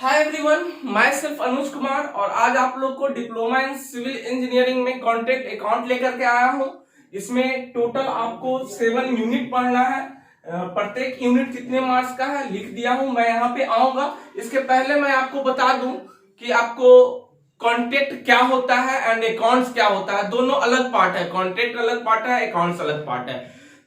Hi everyone, my self Anuj Kumar और आज आप लोग को डिप्लोमा इन सिविल इंजीनियरिंग में कॉन्ट्रैक्ट अकाउंट लेकर के आया हूं। इसमें टोटल आपको 7 यूनिट पढ़ना है। प्रत्येक यूनिट कितने मार्क्स का है लिख दिया हूं, मैं यहाँ पे आऊंगा। इसके पहले मैं आपको बता दूं कि आपको कॉन्ट्रैक्ट क्या होता है एंड अकाउंट्स क्या होता है। दोनों अलग पार्ट है, कॉन्ट्रैक्ट अलग पार्ट है, अकाउंट्स अलग पार्ट है।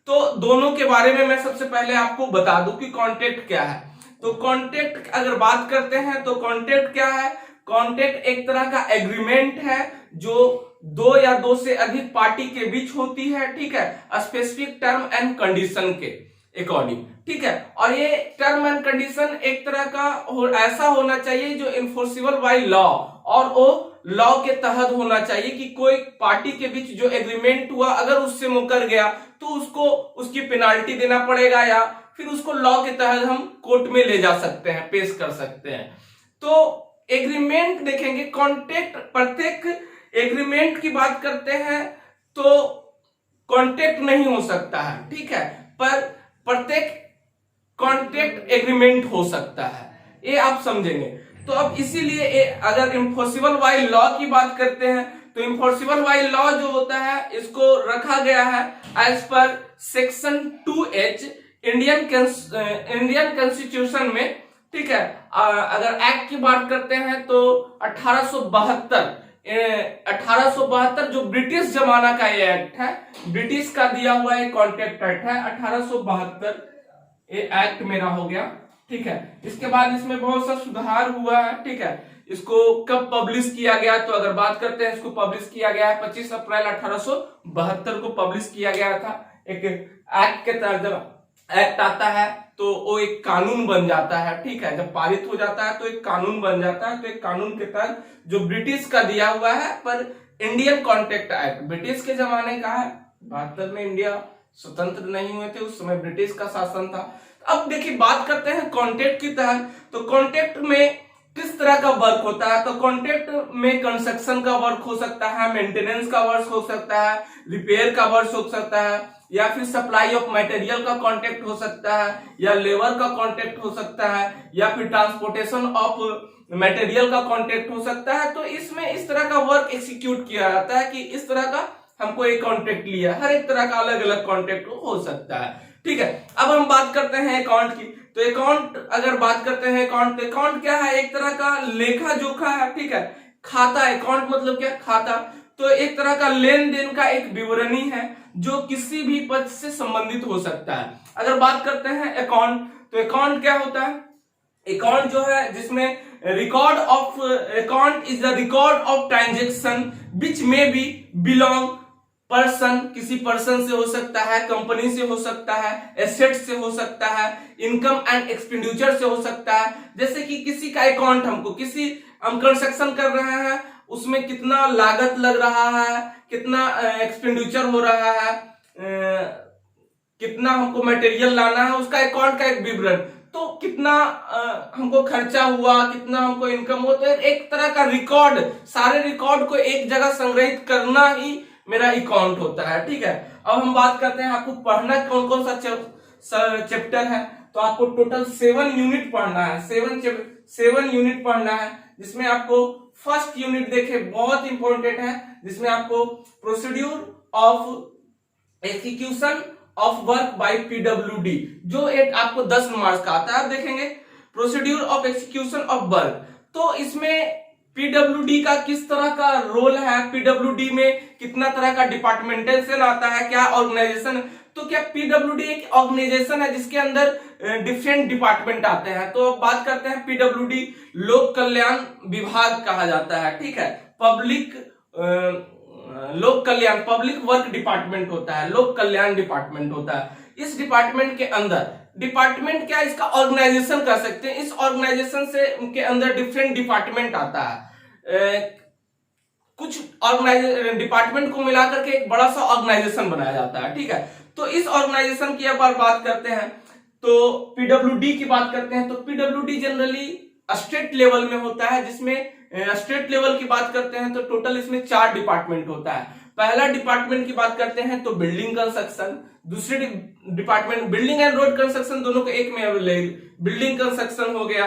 तो दोनों के बारे में मैं सबसे पहले आपको बता दूं कि कॉन्ट्रैक्ट क्या है। तो कॉन्ट्रैक्ट अगर बात करते हैं तो कॉन्ट्रैक्ट क्या है? कॉन्ट्रैक्ट एक तरह का एग्रीमेंट है जो दो या दो से अधिक पार्टी के बीच होती है, ठीक है, स्पेसिफिक टर्म एंड कंडीशन के अकॉर्डिंग, ठीक है। और ये टर्म एंड कंडीशन एक तरह का ऐसा होना चाहिए जो इन्फोर्सिबल बाय लॉ, और वो लॉ के तहत होना चाहिए कि कोई पार्टी के बीच जो एग्रीमेंट हुआ अगर उससे मुकर गया तो उसको उसकी पेनाल्टी देना पड़ेगा या फिर उसको लॉ के तहत हम कोर्ट में ले जा सकते हैं, पेश कर सकते हैं। तो एग्रीमेंट देखेंगे, कॉन्ट्रैक्ट, प्रत्येक एग्रीमेंट की बात करते हैं तो कॉन्ट्रैक्ट नहीं हो सकता है, ठीक है, पर प्रत्येक कॉन्ट्रैक्ट एग्रीमेंट हो सकता है, ये आप समझेंगे। तो अब इसीलिए अगर इम्पॉसिबल बाय लॉ की बात करते हैं तो इम्पॉसिबल बाय लॉ जो होता है इसको रखा गया है as per section 2H Indian constitution में, ठीक है। अगर एक्ट की बात करते हैं तो 1872 जो ब्रिटिश जमाना का ये एक्ट है, ब्रिटिश का दिया हुआ एक कॉन्ट्रैक्ट एक्ट है 1872, ये एक्ट मेरा हो गया, ठीक है। इसके बाद इसमें बहुत सा सुधार हुआ है, ठीक है। इसको कब पब्लिश किया गया, तो अगर बात करते हैं इसको पब्लिश किया गया है 25 अप्रैल 1872 को पब्लिश किया गया था। एक एक्ट के तहत जब एक्ट आता है तो वो एक कानून बन जाता है, ठीक है। जब पारित हो जाता है तो एक कानून बन जाता है। तो एक कानून के तहत जो ब्रिटिश का दिया हुआ है, पर इंडियन कॉन्ट्रैक्ट एक्ट ब्रिटिश के जमाने का है। 72 में इंडिया स्वतंत्र नहीं हुए थे, उस समय ब्रिटिश का शासन था। अब देखिए बात करते हैं कॉन्ट्रैक्ट की तहत, तो कॉन्ट्रैक्ट में किस तरह का वर्क होता है। तो कॉन्ट्रैक्ट में कंस्ट्रक्शन का वर्क हो सकता है, मेंटेनेंस का वर्क हो सकता है, रिपेयर का वर्क हो सकता है, या फिर सप्लाई ऑफ मटेरियल का कॉन्ट्रैक्ट हो सकता है, या लेबर का कॉन्ट्रैक्ट हो सकता है, या फिर ट्रांसपोर्टेशन ऑफ मटेरियल का कॉन्ट्रैक्ट हो सकता है। तो इसमें इस तरह का वर्क एग्जीक्यूट किया जाता है कि इस तरह का हमको एक कॉन्ट्रैक्ट लिया, हर एक तरह का अलग अलग कॉन्ट्रैक्ट हो सकता है, ठीक है। अब हम बात करते हैं अकाउंट की। तो अकाउंट अगर बात करते हैं अकाउंट, तो अकाउंट क्या है? एक तरह का लेखा जोखा है, ठीक है। खाता, अकाउंट मतलब क्या? खाता। तो एक तरह का लेन देन का एक विवरणी है जो किसी भी पद से संबंधित हो सकता है। अगर बात करते हैं अकाउंट, तो अकाउंट क्या होता है? अकाउंट जो है जिसमें record of account is the record of transaction which में बी बिलोंग पर्सन, किसी पर्सन से हो सकता है, कंपनी से हो सकता है, एसेट से हो सकता है, इनकम एंड एक्सपेंडिचर से हो सकता है। जैसे कि किसी का अकाउंट, हमको किसी हम कंस्ट्रक्शन कर रहे हैं, उसमें कितना लागत लग रहा है, कितना एक्सपेंडिचर हो रहा है, कितना हमको मटेरियल लाना है, उसका अकाउंट का एक विवरण। तो कितना हमको खर्चा हुआ, कितना हमको इनकम हो, तो एक तरह का रिकॉर्ड, सारे रिकॉर्ड को एक जगह संग्रहित करना ही मेरा अकाउंट होता है, ठीक है। अब हम बात करते हैं आपको पढ़ना कौन कौन सा चैप्टर है। तो आपको टोटल 7 यूनिट पढ़ना है, 7 यूनिट पढ़ना है, जिसमें आपको फर्स्ट यूनिट देखे बहुत इंपॉर्टेंट है, जिसमें आपको procedure of execution of work by PWD, जो एक आपको 10 मार्क्स का आता है। आप देखेंगे procedure of execution of work, तो इसमें पीडब्ल्यूडी का किस तरह का रोल है, पीडब्ल्यूडी में कितना तरह का डिपार्टमेंटेशन आता है, क्या ऑर्गेनाइजेशन। तो क्या पीडब्ल्यूडी एक ऑर्गेनाइजेशन है जिसके अंदर डिफरेंट डिपार्टमेंट आते हैं। तो बात करते हैं पीडब्ल्यूडी लोक कल्याण विभाग कहा जाता है, ठीक है। पब्लिक लोक कल्याण, पब्लिक वर्क डिपार्टमेंट होता है, लोक कल्याण डिपार्टमेंट होता है। इस डिपार्टमेंट के अंदर, डिपार्टमेंट क्या, इसका ऑर्गेनाइजेशन कर सकते हैं। इस ऑर्गेनाइजेशन से उनके अंदर डिफरेंट डिपार्टमेंट आता है, कुछ डिपार्टमेंट को मिलाकर के एक बड़ा सा ऑर्गेनाइजेशन बनाया जाता है, ठीक है। तो इस ऑर्गेनाइजेशन की अब बात करते हैं, तो पीडब्ल्यूडी की बात करते हैं। तो पीडब्ल्यूडी जनरली स्टेट लेवल में होता है, जिसमें स्टेट लेवल की बात करते हैं तो टोटल इसमें 4 डिपार्टमेंट होता है। पहला डिपार्टमेंट की बात करते हैं तो बिल्डिंग कंस्ट्रक्शन, दूसरे department building and road construction, दोनों को एक में बिल्डिंग कंस्ट्रक्शन हो गया।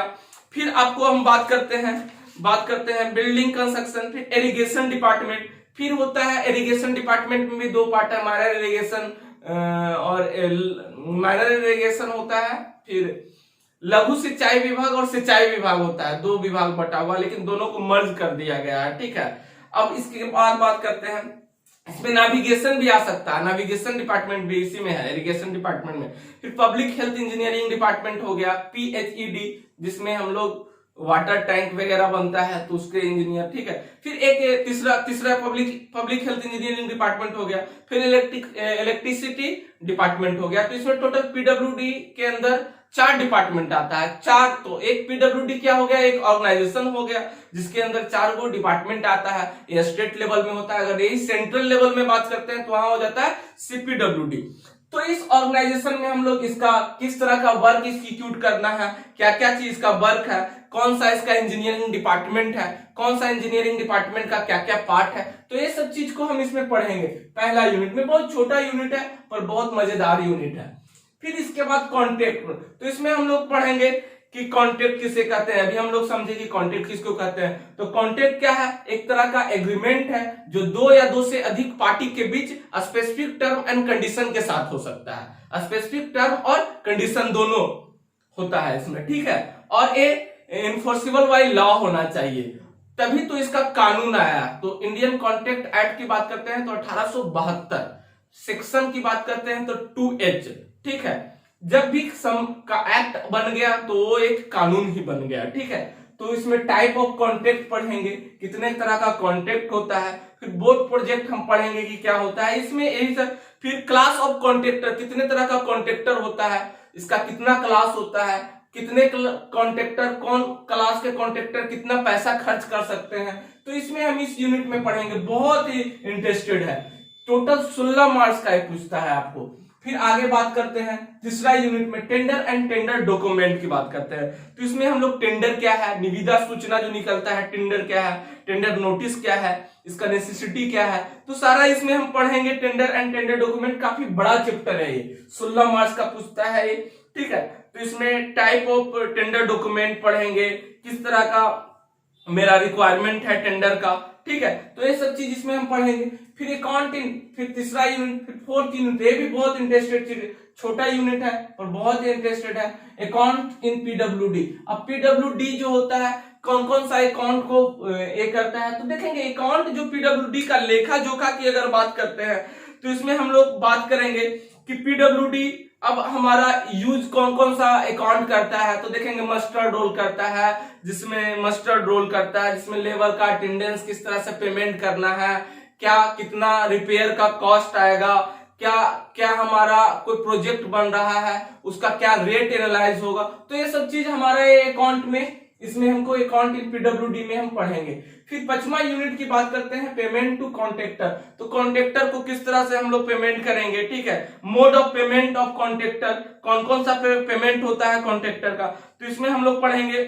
फिर आपको हम बात करते हैं बिल्डिंग कंस्ट्रक्शन, फिर इरिगेशन डिपार्टमेंट। फिर होता है इरिगेशन डिपार्टमेंट में भी दो पार्ट है, माइनर इरिगेशन और माइनर इरिगेशन होता है, फिर लघु सिंचाई विभाग और सिंचाई विभाग होता है। दो विभाग बटा हुआ, लेकिन दोनों को मर्ज कर दिया गया है, ठीक है। अब इसके बाद बात करते हैं, इसमें नेविगेशन भी आ सकता है, नेविगेशन डिपार्टमेंट भी इसी में है, इरिगेशन डिपार्टमेंट में। फिर पब्लिक हेल्थ इंजीनियरिंग डिपार्टमेंट हो गया, PHED, जिसमें हम लोग वाटर टैंक वगैरह बनता है तो उसके इंजीनियर, ठीक है। फिर एक तीसरा पब्लिक हेल्थ इंजीनियरिंग डिपार्टमेंट हो गया। फिर इलेक्ट्रिसिटी डिपार्टमेंट हो गया। तो इसमें टोटल PWD के अंदर 4 डिपार्टमेंट आता है, 4। तो एक PWD क्या हो गया, एक ऑर्गेनाइजेशन हो गया जिसके अंदर 4 गो डिपार्टमेंट आता है। ये स्टेट लेवल में होता है। अगर यही सेंट्रल लेवल में बात करते हैं तो वहां हो जाता है CPWD। तो इस ऑर्गेनाइजेशन में हम लोग इसका किस तरह का वर्क इंस्टीट्यूट करना है, क्या क्या चीज का वर्क है, कौन सा इसका इंजीनियरिंग डिपार्टमेंट है, कौन सा इंजीनियरिंग डिपार्टमेंट का क्या क्या पार्ट है, तो ये सब चीज को हम इसमें पढ़ेंगे। पहला यूनिट में बहुत छोटा यूनिट है पर बहुत मजेदार यूनिट है। फिर इसके बाद कॉन्ट्रैक्ट, तो इसमें हम लोग पढ़ेंगे कि कॉन्ट्रैक्ट किसे कहते हैं। अभी हम लोग समझे कि कॉन्ट्रैक्ट किसको कहते हैं। तो कॉन्ट्रैक्ट क्या है, एक तरह का एग्रीमेंट है जो 2 या 2 से अधिक पार्टी के बीच स्पेसिफिक टर्म एंड कंडीशन के साथ हो सकता है। स्पेसिफिक टर्म और कंडीशन दोनों होता है इसमें, ठीक है। और ये इन्फोर्सिबल बाय लॉ होना चाहिए, तभी तो इसका कानून आया। तो इंडियन कॉन्ट्रैक्ट एक्ट की बात करते हैं तो 1872, सेक्शन की बात करते हैं तो 2H, ठीक है। जब भी सम का एक्ट बन गया तो वो एक कानून ही बन गया, ठीक है। तो इसमें टाइप ऑफ कॉन्ट्रैक्ट पढ़ेंगे, कितने तरह का कॉन्ट्रैक्ट होता है। फिर बोर्ड प्रोजेक्ट हम पढ़ेंगे कि क्या होता है इसमें, यही सब। फिर क्लास ऑफ कॉन्ट्रैक्टर, कितने तरह का कॉन्ट्रैक्टर होता है, इसका कितना क्लास होता है, कितने कॉन्ट्रैक्टर, कौन क्लास के कॉन्ट्रैक्टर कितना पैसा खर्च कर सकते हैं, तो इसमें हम इस यूनिट में पढ़ेंगे। बहुत ही इंटरेस्टेड है, टोटल 16 मार्क्स का पूछता है आपको। फिर आगे बात करते हैं तीसरा यूनिट में टेंडर एंड टेंडर डॉक्यूमेंट की बात करते हैं। तो इसमें हम लोग टेंडर क्या है, निविदा सूचना जो निकलता है, टेंडर क्या है, टेंडर नोटिस क्या है, इसका नेसेसिटी क्या है, तो सारा इसमें हम पढ़ेंगे। टेंडर एंड टेंडर डॉक्यूमेंट काफी बड़ा चैप्टर है, ये 16 मार्क्स का पूछता है ये, ठीक है। तो इसमें टाइप ऑफ टेंडर डॉक्यूमेंट पढ़ेंगे, किस तरह का मेरा रिक्वायरमेंट है टेंडर का, ठीक है। तो ये सब चीज इसमें हम पढ़ेंगे। फिर अकाउंटिंग, फिर तीसरा यूनिट, फिर 4th यूनिट, ये भी बहुत इंटरेस्टेड, छोटा यूनिट है और बहुत ही इंटरेस्टेड है, अकाउंट इन PWD। अब PWD जो होता है, कौन कौन सा अकाउंट को ये करता है, तो देखेंगे अकाउंट जो PWD का लेखा जोखा की अगर बात करते हैं तो इसमें हम लोग बात करेंगे कि PWD अब हमारा यूज कौन कौन सा अकाउंट करता है। तो देखेंगे मस्टर्ड रोल करता है, जिसमें लेबर का अटेंडेंस, किस तरह से पेमेंट करना है, क्या कितना रिपेयर का कॉस्ट आएगा, क्या हमारा कोई प्रोजेक्ट बन रहा है उसका क्या रेट एनालाइज होगा, तो ये सब चीज हमारे अकाउंट में, इसमें हमको अकाउंट इन PWD में हम पढ़ेंगे। फिर 5वां यूनिट की बात करते हैं पेमेंट टू कॉन्ट्रैक्टर। तो कॉन्ट्रैक्टर को किस तरह से हम लोग पेमेंट करेंगे, ठीक है। Mode of payment of contractor, कौन कौन सा पेमेंट होता है कॉन्ट्रैक्टर का, तो इसमें हम लोग पढ़ेंगे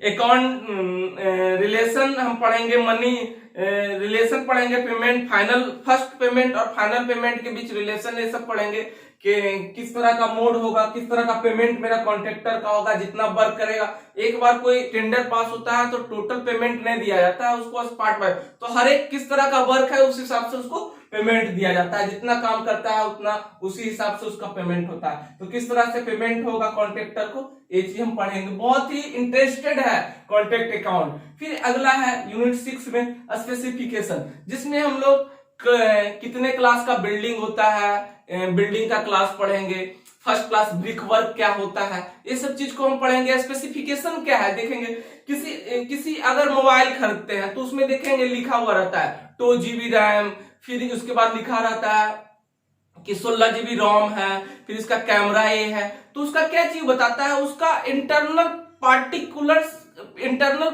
अकाउंट रिलेशन, हम पढ़ेंगे मनी रिलेशन पढ़ेंगे, पेमेंट फाइनल, फर्स्ट पेमेंट और फाइनल पेमेंट के बीच रिलेशन, ये सब पढ़ेंगे कि किस तरह का मोड होगा, किस तरह का पेमेंट मेरा कॉन्ट्रैक्टर का होगा, जितना वर्क करेगा। एक बार कोई टेंडर पास होता है तो टोटल पेमेंट नहीं दिया जाता है उसको, पार्ट बाय, तो हर एक किस तरह का वर्क है उस हिसाब से उसको पेमेंट दिया जाता है, जितना काम करता है उतना उसी हिसाब से उसका पेमेंट होता है। तो किस तरह से पेमेंट होगा कॉन्ट्रैक्टर को, ये चीज हम पढ़ेंगे। बहुत ही इंटरेस्टेड है कॉन्ट्रैक्ट अकाउंट। फिर अगला है यूनिट 6 में स्पेसिफिकेशन, जिसमें हम लोग कितने क्लास का बिल्डिंग होता है, बिल्डिंग का क्लास पढ़ेंगे, फर्स्ट क्लास ब्रिक वर्क क्या होता है, ये सब चीज को हम पढ़ेंगे। स्पेसिफिकेशन क्या है देखेंगे, किसी अगर मोबाइल खरीदते हैं तो उसमें देखेंगे लिखा हुआ रहता है 2 GB रैम, फिर उसके बाद लिखा रहता है कि 16 GB रोम है, फिर इसका कैमरा ये है, तो उसका क्या चीज बताता है, उसका इंटरनल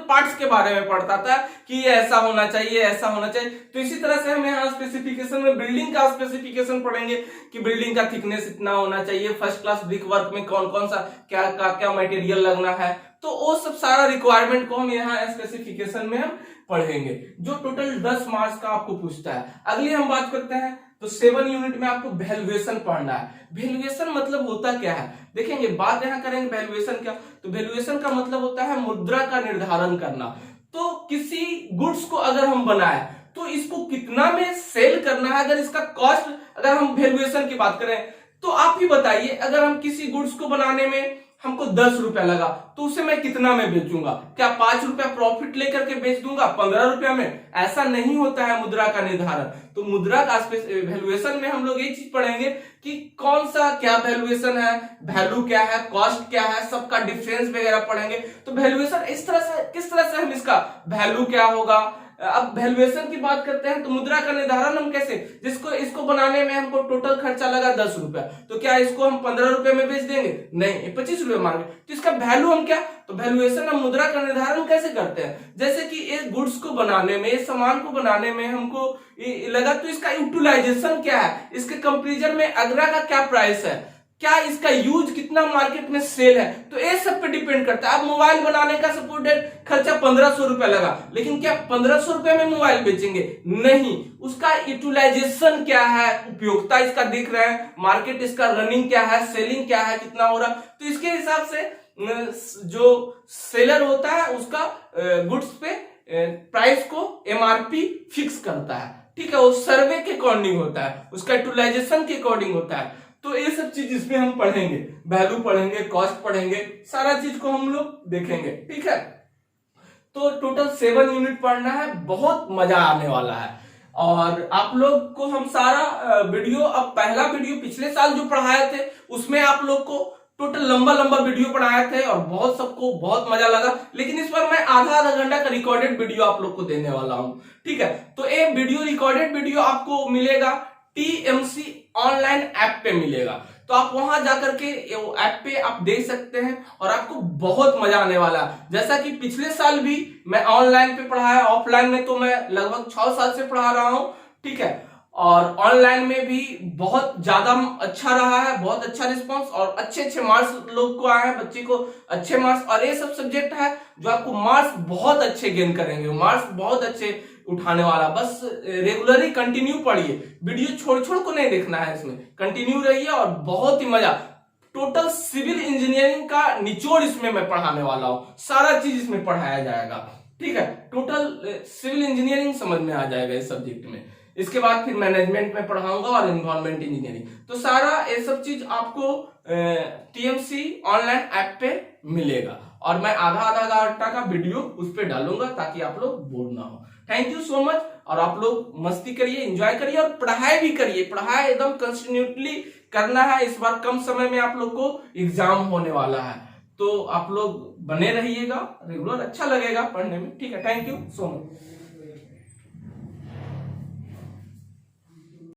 पार्ट्स के बारे में पढ़ता है कि ऐसा होना चाहिए, ऐसा होना चाहिए। तो इसी तरह से हम यहाँ स्पेसिफिकेशन में बिल्डिंग का स्पेसिफिकेशन पढ़ेंगे कि बिल्डिंग का थिकनेस इतना होना चाहिए, फर्स्ट क्लास ब्रिक वर्क में कौन कौन सा क्या मटेरियल लगना है, तो वो सब सारा रिक्वायरमेंट को हम यहाँ स्पेसिफिकेशन में हम पढ़ेंगे, जो टोटल 10 मार्क्स का आपको पूछता है। अगली हम बात करते हैं तो 7 यूनिट में आपको वैल्यूएशन पढ़ना है। वैल्यूएशन मतलब होता क्या है, देखेंगे बात यहाँ करेंगे वैल्यूएशन क्या। तो वैल्यूएशन का मतलब होता है मुद्रा का निर्धारण करना। तो किसी गुड्स को अगर हम बनाए तो इसको कितना में सेल करना है, अगर इसका कॉस्ट, अगर हम वैल्यूएशन की बात करें तो आप ही बताइए, अगर हम किसी गुड्स को बनाने में हमको 10 रुपया लगा तो उसे मैं कितना में बेचूंगा, क्या 5 रुपया प्रॉफिट लेकर के बेच दूंगा 15 रुपया में? ऐसा नहीं होता है मुद्रा का निर्धारण। तो मुद्रा का वैल्यूएशन में हम लोग ये चीज पढ़ेंगे कि कौन सा क्या वैल्यूएशन है, वैल्यू क्या है, कॉस्ट क्या है, सबका डिफरेंस वगैरह पढ़ेंगे। तो वैल्यूएशन इस तरह से, किस तरह से हम इसका वैल्यू क्या होगा। अब वैल्यूएशन की बात करते हैं तो मुद्रा का निर्धारण हम कैसे, जिसको इसको बनाने में हमको टोटल खर्चा लगा 10 रुपया, तो क्या इसको हम 15 रुपए में बेच देंगे? नहीं, 25 रुपए मांगे, तो इसका वैल्यू हम क्या, तो वैल्यूएशन हम मुद्रा का निर्धारण कैसे करते हैं। जैसे कि एक गुड्स को बनाने में, इस सामान को बनाने में हमको लगा, तो इसका यूटिलाइजेशन क्या है, इसके कंपेरिजन में अगरा का क्या प्राइस है, क्या इसका यूज कितना मार्केट में सेल है, तो ये सब पे डिपेंड करता है। अब मोबाइल बनाने का सपोर्टेड खर्चा 1500 रुपया लगा, लेकिन क्या 1500 रुपए में मोबाइल बेचेंगे? नहीं, उसका यूटिलाइजेशन क्या है, उपयोगिता इसका देख रहे हैं, मार्केट इसका रनिंग क्या है, सेलिंग क्या है, कितना हो रहा, तो इसके हिसाब से जो सेलर होता है उसका गुड्स पे प्राइस को एमआरपी फिक्स करता है। ठीक है, वो सर्वे के अकॉर्डिंग होता है, उसका यूटिलाइजेशन के अकॉर्डिंग होता है। तो ये सब चीज इसमें हम पढ़ेंगे, वैल्यू पढ़ेंगे, कॉस्ट पढ़ेंगे, सारा चीज को हम लोग देखेंगे। ठीक है, तो टोटल 7 यूनिट पढ़ना है, बहुत मजा आने वाला है। और आप लोग को हम सारा वीडियो, अब पहला वीडियो पिछले साल जो पढ़ाए थे उसमें आप लोग को टोटल लंबा लंबा वीडियो पढ़ाए थे और बहुत सबको बहुत मजा लगा, लेकिन इस बार मैं आधा आधा घंटा का रिकॉर्डेड वीडियो आप लोग को देने वाला हूं। ठीक है, तो ये वीडियो, रिकॉर्डेड वीडियो आपको मिलेगा टीएमसी ऑनलाइन ऐप पे मिलेगा, तो आप वहां जाकर के ऐप पे आप देख सकते हैं और आपको बहुत मजा आने वाला है। जैसा कि पिछले साल भी मैं ऑनलाइन पे पढ़ाया, ऑफलाइन में तो मैं लगभग 6 साल से पढ़ा रहा हूं। ठीक है, और ऑनलाइन में भी बहुत ज्यादा अच्छा रहा है, बहुत अच्छा रिस्पांस और अच्छे अच्छे मार्क्स लोग को आए हैं, बच्चे को अच्छे मार्क्स। और ये सब सब्जेक्ट है जो आपको मार्क्स बहुत अच्छे गेन करेंगे, मार्क्स बहुत अच्छे उठाने वाला। बस रेगुलरली कंटिन्यू पढ़िए, वीडियो छोड़ छोड़ को नहीं देखना है, इसमें कंटिन्यू रहिए और बहुत ही मजा। टोटल सिविल इंजीनियरिंग का निचोड़ इसमें मैं पढ़ाने वाला हूं, सारा चीज इसमें पढ़ाया जाएगा। ठीक है, टोटल सिविल इंजीनियरिंग समझ में आ जाएगा इस सब्जेक्ट में। इसके बाद फिर मैनेजमेंट में पढ़ाऊंगा और एनवायरमेंट इंजीनियरिंग, तो सारा ये सब चीज आपको टीएमसी ऑनलाइन ऐप पे मिलेगा। और मैं आधा आधा घंटा का वीडियो उस पर डालूंगा ताकि आप लोग बोर ना हो। थैंक यू सो मच, और आप लोग मस्ती करिए, एंजॉय करिए और पढ़ाई भी करिए। पढ़ाई एकदम कंटिन्यूसली करना है, इस बार कम समय में आप लोग को एग्जाम होने वाला है, तो आप लोग बने रहिएगा रेगुलर, अच्छा लगेगा पढ़ने में। ठीक है, थैंक यू सो मच।